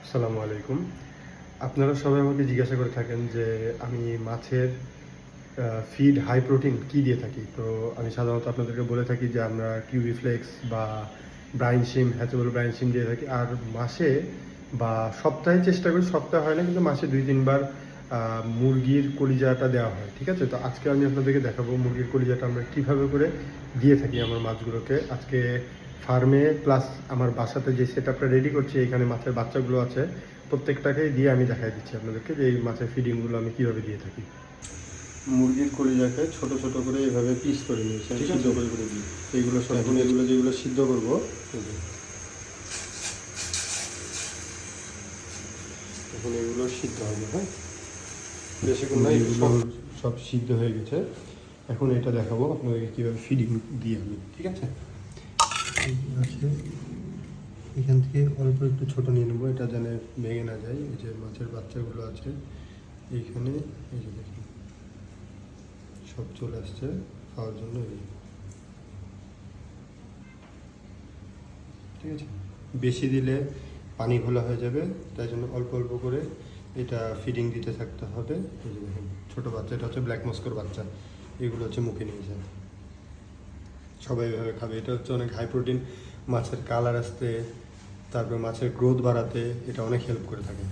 আসসালামু আলাইকুম। আপনারা সবাই আমাকে জিজ্ঞাসা করে থাকেন যে আমি মাছের ফিড হাই প্রোটিন কী দিয়ে থাকি? তো আমি সাধারণত আপনাদেরকে বলে থাকি যে আমরা কিউবি ফ্লেক্স বা ব্রাইন শিম, হ্যাচেবল ব্রাইন শিম দিয়ে থাকি। আর মাসে বা সপ্তাহে চেষ্টা করি, সপ্তাহে হয় না কিন্তু মাসে ২-৩ বার মুরগির কলিজাটা দেওয়া হয়। ঠিক আছে? তো আজকে আমি আপনাদেরকে দেখাবো মুরগির কলিজাটা আমরা কীভাবে করে দিয়ে থাকি আমার মাছগুলোকে। আজকে ফার্মে প্লাস আমার বাসাতে যে সেটআপটা রেডি করছি, এখানে মাছের বাচ্চাগুলো আছে, প্রত্যেকটাকেই দিয়ে আমি দেখাই দিচ্ছি আপনাদেরকে যে এই মাছের ফিডিংগুলো আমি কীভাবে দিয়ে থাকি। মুরগির কলিজাকে ছোট ছোট করে এভাবে পিস করে নিয়েছি, সিদ্ধ করে করে দিই। এইগুলো সব এখন এগুলো যেগুলো সিদ্ধ করবো, এখন এগুলো সিদ্ধ হবে। হ্যাঁ, বেশিক্ষণ না, এগুলো সব সিদ্ধ হয়ে গেছে। এখন এটা দেখাবো আপনাদেরকে কীভাবে ফিডিং দিই আমি। ঠিক আছে, এখান থেকে অল্প একটু ছোট নিয়ে নেবো, এটা যেন ভেঙে না যায়। এই যে মাছের বাচ্চাগুলো আছে এইখানে, এই যে দেখুন সব চলে আসছে খাওয়ার জন্য। ঠিক আছে, বেশি দিলে পানি ঘোলা হয়ে যাবে, তাই জন্য অল্প অল্প করে এটা ফিডিং দিতে থাকতে হবে। এই যে দেখুন ছোটো বাচ্চা, এটা হচ্ছে ব্ল্যাক মস্কোর বাচ্চা, এগুলো হচ্ছে মুখে নিয়ে যায়, সবাই এভাবে খাবে। এটা হচ্ছে অনেক হাই প্রোটিন, মাছের কালার আসতে, তারপর মাছের গ্রোথ বাড়াতে এটা অনেক হেল্প করে থাকে।